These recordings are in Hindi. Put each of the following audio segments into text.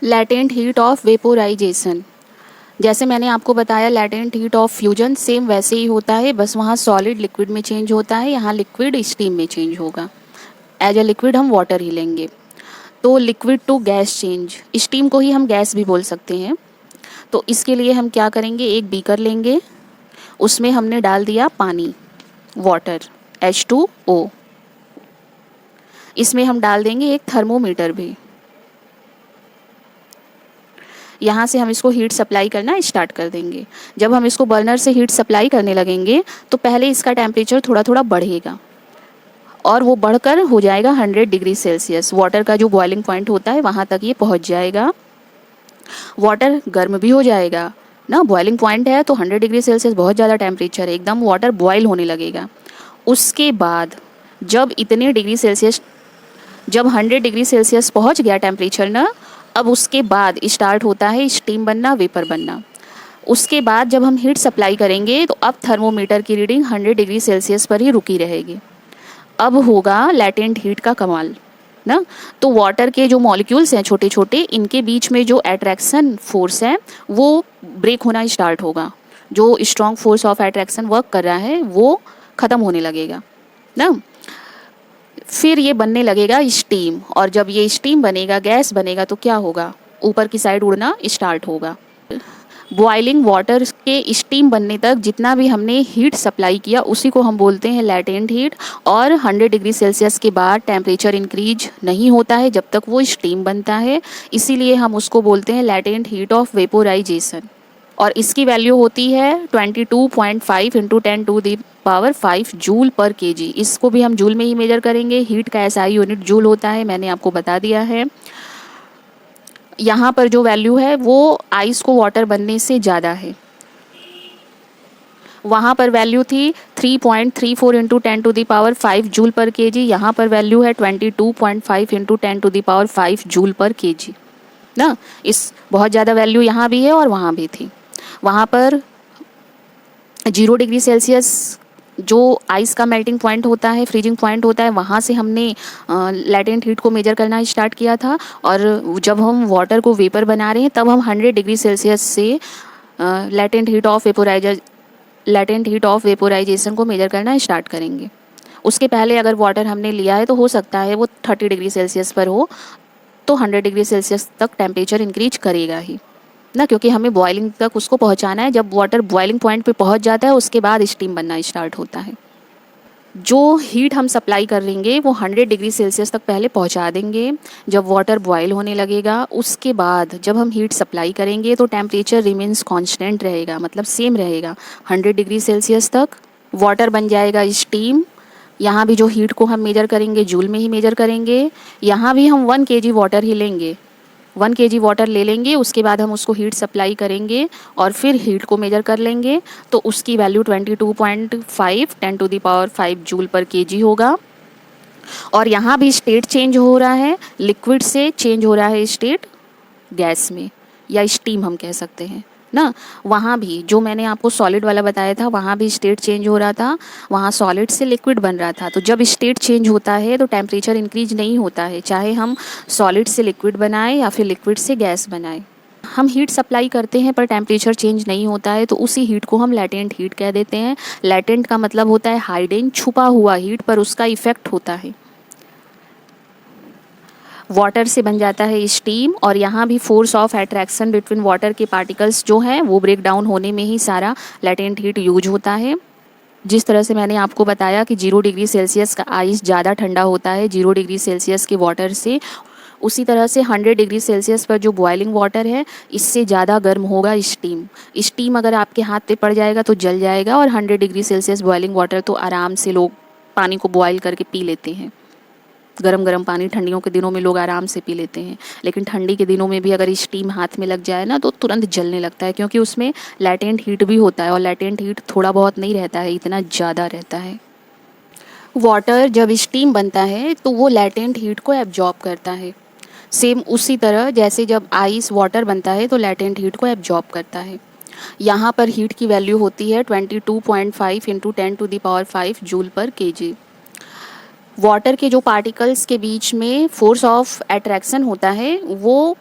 लैटेंट हीट ऑफ वेपोराइजेशन, जैसे मैंने आपको बताया latent heat of fusion same वैसे ही होता है, बस वहाँ सॉलिड लिक्विड में चेंज होता है, यहाँ लिक्विड स्टीम में चेंज होगा। एज अ लिक्विड हम वाटर ही लेंगे। तो liquid to gas change, steam को ही हम गैस भी बोल सकते हैं। तो इसके लिए हम क्या करेंगे, एक बीकर लेंगे, उसमें हमने डाल दिया पानी, वाटर H2O। इसमें हम डाल देंगे एक थर्मोमीटर भी। यहाँ से हम इसको हीट सप्लाई करना स्टार्ट कर देंगे। जब हम इसको बर्नर से हीट सप्लाई करने लगेंगे तो पहले इसका टेम्परेचर थोड़ा थोड़ा बढ़ेगा और वो बढ़कर हो जाएगा 100 डिग्री सेल्सियस। वाटर का जो बॉइलिंग पॉइंट होता है वहाँ तक ये पहुँच जाएगा। वाटर गर्म भी हो जाएगा ना, बॉइलिंग पॉइंट है तो 100 डिग्री सेल्सियस बहुत ज़्यादा टेम्परेचर है, एकदम वाटर बॉयल होने लगेगा। उसके बाद जब इतने डिग्री सेल्सियस, जब 100 डिग्री सेल्सियस पहुंच गया टेम्परेचर ना, अब उसके बाद स्टार्ट होता है स्टीम बनना, वेपर बनना। उसके बाद जब हम हीट सप्लाई करेंगे तो अब थर्मोमीटर की रीडिंग 100 डिग्री सेल्सियस पर ही रुकी रहेगी। अब होगा लैटेंट हीट का कमाल ना। तो वाटर के जो मॉलिक्यूल्स हैं छोटे छोटे, इनके बीच में जो अट्रैक्शन फोर्स है वो ब्रेक होना स्टार्ट होगा। जो strong force of attraction work कर रहा है वो ख़त्म होने लगेगा ना। फिर ये बनने लगेगा स्टीम, और जब ये स्टीम बनेगा, गैस बनेगा, तो क्या होगा, ऊपर की साइड उड़ना स्टार्ट होगा। बॉइलिंग वाटर के स्टीम बनने तक जितना भी हमने हीट सप्लाई किया उसी को हम बोलते हैं लैटेंट हीट। और 100 डिग्री सेल्सियस के बाद टेम्परेचर इंक्रीज नहीं होता है जब तक वो स्टीम बनता है, इसीलिए हम उसको बोलते हैं लैटेंट हीट ऑफ वेपोराइजेशन। और इसकी वैल्यू होती है 22.5 इंटू 10⁵ जूल पर केजी। इसको भी हम जूल में ही मेजर करेंगे। हीट का SI यूनिट जूल होता है, मैंने आपको बता दिया है। यहाँ पर जो वैल्यू है वो आइस को वाटर बनने से ज़्यादा है। वहाँ पर वैल्यू थी 3.34 इंटू 10⁵ जूल पर केजी, यहाँ पर वैल्यू है 22.5 इंटू 10⁵ जूल पर केजी ना। इस बहुत ज़्यादा वैल्यू यहाँ भी है और वहाँ भी थी। वहाँ पर 0 डिग्री सेल्सियस जो आइस का मेल्टिंग पॉइंट होता है, फ्रीजिंग पॉइंट होता है, वहाँ से हमने लैटेंट हीट को मेजर करना स्टार्ट किया था। और जब हम वाटर को वेपर बना रहे हैं तब हम 100 डिग्री सेल्सियस से लैटेंट हीट ऑफ वेपोराइजेशन को मेजर करना स्टार्ट करेंगे। उसके पहले अगर वाटर हमने लिया है तो हो सकता है वो 30 डिग्री सेल्सियस पर हो, तो 100 डिग्री सेल्सियस तक टेम्परेचर इंक्रीज करेगा ही ना, क्योंकि हमें बॉइलिंग तक उसको पहुंचाना है। जब वाटर बॉइलिंग पॉइंट पे पहुंच जाता है उसके बाद स्टीम बनना स्टार्ट होता है। जो हीट हम सप्लाई कर लेंगे वो 100 डिग्री सेल्सियस तक पहले पहुंचा देंगे। जब वाटर बॉयल होने लगेगा उसके बाद जब हम हीट सप्लाई करेंगे तो टेम्परेचर रिमेन्स कांस्टेंट रहेगा, मतलब सेम रहेगा 100 डिग्री सेल्सियस तक। वाटर बन जाएगा स्टीम। यहाँ भी जो हीट को हम मेजर करेंगे जूल में ही मेजर करेंगे। यहाँ भी हम 1 kg वाटर ही लेंगे, 1 kg वाटर ले लेंगे। उसके बाद हम उसको हीट सप्लाई करेंगे और फिर हीट को मेजर कर लेंगे तो उसकी वैल्यू 22.5 10⁵ जूल पर केजी होगा। और यहाँ भी स्टेट चेंज हो रहा है, लिक्विड से चेंज हो रहा है स्टेट गैस में, या स्टीम हम कह सकते हैं ना। वहाँ भी जो मैंने आपको सॉलिड वाला बताया था वहाँ भी स्टेट चेंज हो रहा था, वहाँ सॉलिड से लिक्विड बन रहा था। तो जब स्टेट चेंज होता है तो टेम्परेचर इंक्रीज नहीं होता है, चाहे हम सॉलिड से लिक्विड बनाएं या फिर लिक्विड से गैस बनाएं। हम हीट सप्लाई करते हैं पर टेम्परेचर चेंज नहीं होता है तो उसी हीट को हम लैटेंट हीट कह देते हैं। लैटेंट का मतलब होता है हाइडन, छुपा हुआ हीट, पर उसका इफेक्ट होता है। वाटर से बन जाता है स्टीम, और यहाँ भी force of attraction between water के पार्टिकल्स जो हैं वो ब्रेक डाउन होने में ही सारा लैटेंट हीट यूज होता है। जिस तरह से मैंने आपको बताया कि 0 डिग्री सेल्सियस का आइस ज़्यादा ठंडा होता है 0 डिग्री सेल्सियस के वाटर से, उसी तरह से 100 डिग्री सेल्सियस पर जो बॉइलिंग वाटर है इससे ज़्यादा गर्म होगा स्टीम। स्टीम अगर आपके हाथ पे पड़ जाएगा तो जल जाएगा, और 100 डिग्री सेल्सियस बॉइलिंग वाटर तो आराम से लोग पानी को बॉयल करके पी लेते हैं। गरम गरम पानी ठंडियों के दिनों में लोग आराम से पी लेते हैं, लेकिन ठंडी के दिनों में भी अगर स्टीम हाथ में लग जाए ना तो तुरंत जलने लगता है, क्योंकि उसमें लैटेंट हीट भी होता है, और लैटेंट हीट थोड़ा बहुत नहीं रहता है, इतना ज़्यादा रहता है। वाटर जब स्टीम बनता है तो वो लैटेंट हीट को एब्जॉर्ब करता है, सेम उसी तरह जैसे जब आइस वाटर बनता है तो लैटेंट हीट को एब्जॉर्ब करता है। यहाँ पर हीट की वैल्यू होती है 22.5 इंटू 10⁵ जूल पर केजी। वाटर के जो पार्टिकल्स के बीच में फोर्स ऑफ अट्रैक्शन होता है वो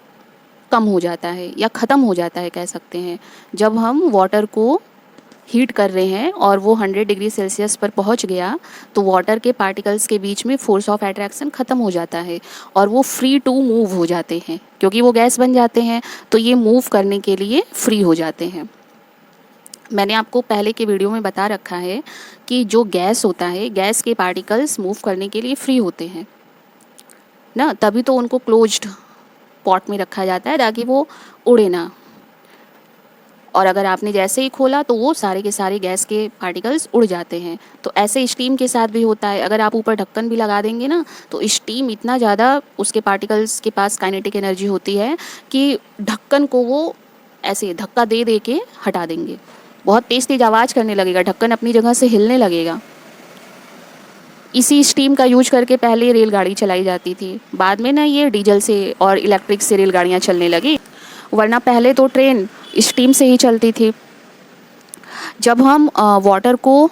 कम हो जाता है या ख़त्म हो जाता है कह सकते हैं। जब हम वाटर को हीट कर रहे हैं और वो 100 डिग्री सेल्सियस पर पहुंच गया तो वाटर के पार्टिकल्स के बीच में फोर्स ऑफ अट्रैक्शन ख़त्म हो जाता है और वो फ्री टू मूव हो जाते हैं, क्योंकि वो गैस बन जाते हैं तो ये मूव करने के लिए फ्री हो जाते हैं। मैंने आपको पहले के वीडियो में बता रखा है कि जो गैस होता है, गैस के पार्टिकल्स मूव करने के लिए फ्री होते हैं ना, तभी तो उनको क्लोज्ड पॉट में रखा जाता है ताकि वो उड़े ना। और अगर आपने जैसे ही खोला तो वो सारे के सारे गैस के पार्टिकल्स उड़ जाते हैं। तो ऐसे स्टीम के साथ भी होता है। अगर आप ऊपर ढक्कन भी लगा देंगे ना तो स्टीम इतना ज़्यादा उसके पार्टिकल्स के पास काइनेटिक एनर्जी होती है कि ढक्कन को वो ऐसे धक्का दे दे के हटा देंगे। बहुत तेज़ तेज़ आवाज़ करने लगेगा, ढक्कन अपनी जगह से हिलने लगेगा। इसी स्टीम का यूज करके पहले रेलगाड़ी चलाई जाती थी, बाद में ना ये डीजल से और इलेक्ट्रिक से रेलगाड़ियाँ चलने लगी, वरना पहले तो ट्रेन स्टीम से ही चलती थी। जब हम वाटर को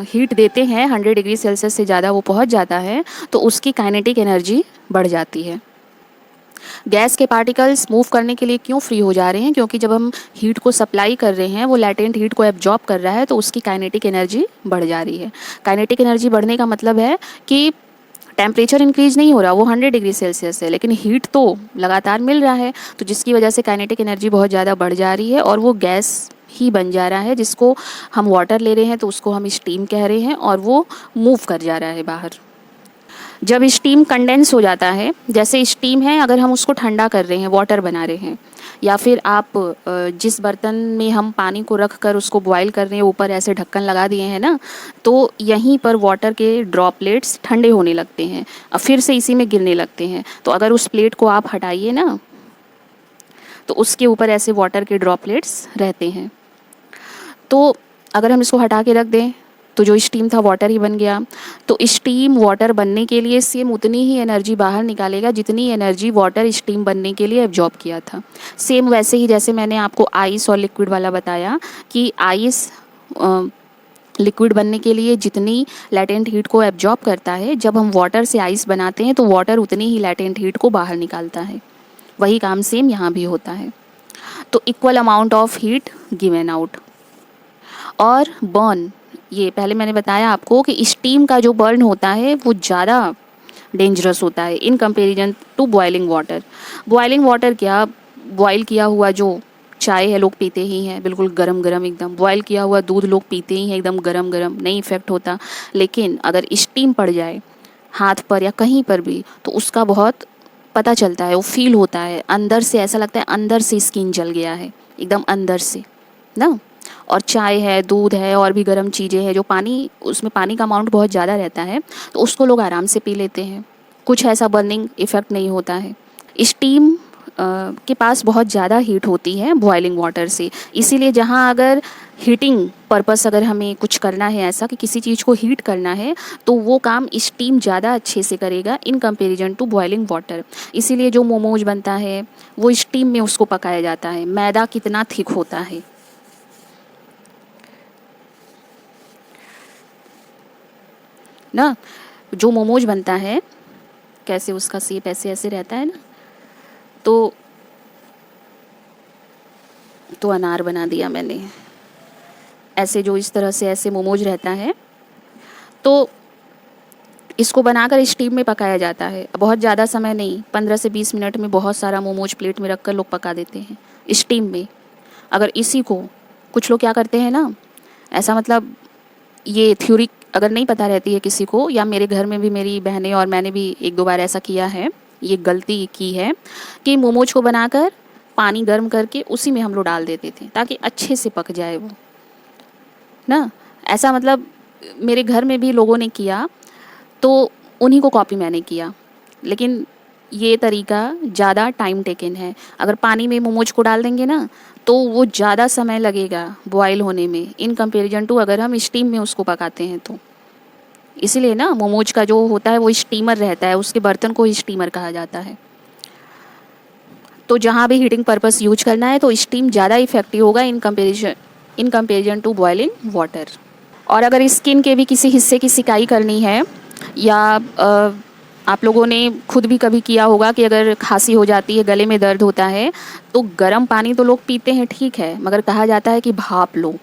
हीट देते हैं 100 डिग्री सेल्सियस से ज़्यादा वो पहुंच जाता है तो उसकी काइनेटिक एनर्जी बढ़ जाती है। गैस के पार्टिकल्स मूव करने के लिए क्यों फ्री हो जा रहे हैं? क्योंकि जब हम हीट को सप्लाई कर रहे हैं, वो लैटेंट हीट को एब्जॉर्ब कर रहा है तो उसकी काइनेटिक एनर्जी बढ़ जा रही है। काइनेटिक एनर्जी बढ़ने का मतलब है कि टेम्परेचर इंक्रीज नहीं हो रहा, वो 100 डिग्री सेल्सियस है, लेकिन हीट तो लगातार मिल रहा है, तो जिसकी वजह से काइनेटिक एनर्जी बहुत ज़्यादा बढ़ जा रही है और वो गैस ही बन जा रहा है, जिसको हम वाटर ले रहे हैं तो उसको हम स्टीम कह रहे हैं और वो मूव कर जा रहा है बाहर। जब स्टीम कंडेंस हो जाता है, जैसे स्टीम है, अगर हम उसको ठंडा कर रहे हैं, वाटर बना रहे हैं, या फिर आप जिस बर्तन में हम पानी को रख कर उसको बॉईल कर रहे हैं, ऊपर ऐसे ढक्कन लगा दिए हैं ना, तो यहीं पर वाटर के ड्रॉपलेट्स ठंडे होने लगते हैं और फिर से इसी में गिरने लगते हैं। तो अगर उस प्लेट को आप हटाइए ना तो उसके ऊपर ऐसे वाटर के ड्रॉपलेट्स रहते हैं। तो अगर हम इसको हटा के रख दें तो जो स्टीम था वाटर ही बन गया। तो स्टीम वाटर बनने के लिए सेम उतनी ही एनर्जी बाहर निकालेगा जितनी एनर्जी वाटर स्टीम बनने के लिए एब्जॉर्ब किया था। सेम वैसे ही जैसे मैंने आपको आइस और लिक्विड वाला बताया कि आइस लिक्विड बनने के लिए जितनी लैटेंट हीट को एब्जॉर्ब करता है, जब हम वाटर से आइस बनाते हैं तो वाटर उतनी ही लैटेंट हीट को बाहर निकालता है। वही काम सेम यहाँ भी होता है। तो equal amount of heat given out. और बर्न, ये पहले मैंने बताया आपको कि स्टीम का जो बर्न होता है वो ज़्यादा डेंजरस होता है in comparison to boiling water. Boiling water क्या, बॉयल किया हुआ जो चाय है लोग पीते ही हैं, बिल्कुल गरम गरम एकदम। बॉयल किया हुआ दूध लोग पीते ही हैं एकदम गरम गरम, नहीं इफ़ेक्ट होता। लेकिन अगर स्टीम पड़ जाए हाथ पर या कहीं पर भी तो उसका बहुत पता चलता है, वो फील होता है अंदर से, ऐसा लगता है अंदर से स्किन जल गया है एकदम अंदर से ना। और चाय है, दूध है, और भी गर्म चीज़ें हैं जो पानी, उसमें पानी का अमाउंट बहुत ज़्यादा रहता है तो उसको लोग आराम से पी लेते हैं, कुछ ऐसा बर्निंग इफ़ेक्ट नहीं होता है। स्टीम के पास बहुत ज़्यादा हीट होती है बॉइलिंग वाटर से, इसीलिए जहाँ अगर हीटिंग पर्पस अगर हमें कुछ करना है ऐसा कि किसी चीज़ को हीट करना है तो वो काम स्टीम ज़्यादा अच्छे से करेगा in comparison to boiling water. इसीलिए जो मोमोज बनता है वो स्टीम में उसको पकाया जाता है। मैदा कितना थिक होता है ना, जो मोमोज बनता है कैसे उसका शेप ऐसे ऐसे रहता है ना, तो अनार बना दिया मैंने ऐसे, जो इस तरह से ऐसे मोमोज रहता है तो इसको बनाकर स्टीम में पकाया जाता है। बहुत ज़्यादा समय नहीं, 15 से 20 मिनट में बहुत सारा मोमोज प्लेट में रखकर लोग पका देते हैं स्टीम में। अगर इसी को कुछ लोग क्या करते हैं ना, ऐसा मतलब ये थ्योरी अगर नहीं पता रहती है किसी को, या मेरे घर में भी मेरी बहनें और मैंने भी एक दो बार ऐसा किया है, ये गलती की है कि मोमोज को बनाकर पानी गर्म करके उसी में हम लोग डाल देते थे ताकि अच्छे से पक जाए वो ना। ऐसा मतलब मेरे घर में भी लोगों ने किया तो उन्हीं को कॉपी मैंने किया, लेकिन ये तरीका ज़्यादा टाइम टेकन है। अगर पानी में मोमोज को डाल देंगे ना तो वो ज़्यादा समय लगेगा बॉयल होने में इन कंपैरिजन टू अगर हम स्टीम में उसको पकाते हैं तो। इसीलिए ना मोमोज का जो होता है वो स्टीमर रहता है, उसके बर्तन को स्टीमर कहा जाता है। तो जहाँ भी हीटिंग पर्पस यूज करना है तो स्टीम ज़्यादा इफेक्टिव होगा in comparison to boiling water. और अगर स्किन के भी किसी हिस्से की सिकाई करनी है या आप लोगों ने खुद भी कभी किया होगा कि अगर खांसी हो जाती है, गले में दर्द होता है, तो गर्म पानी तो लोग पीते हैं, ठीक है, मगर कहा जाता है कि भाप लो,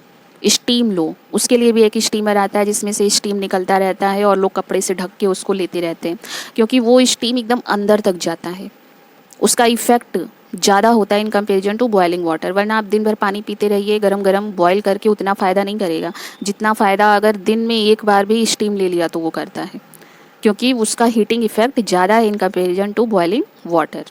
स्टीम लो। उसके लिए भी एक स्टीमर आता है जिसमें से स्टीम निकलता रहता है और लोग कपड़े से ढक के उसको लेते रहते हैं, क्योंकि वो स्टीम एकदम अंदर तक जाता है, उसका इफ़ेक्ट ज़्यादा होता है in comparison to boiling water. वरना आप दिन भर पानी पीते रहिए गरम गरम, बॉयल करके उतना फ़ायदा नहीं करेगा जितना फ़ायदा अगर दिन में एक बार भी स्टीम ले लिया तो वो करता है, क्योंकि उसका हीटिंग इफ़ेक्ट ज़्यादा है in comparison to boiling water.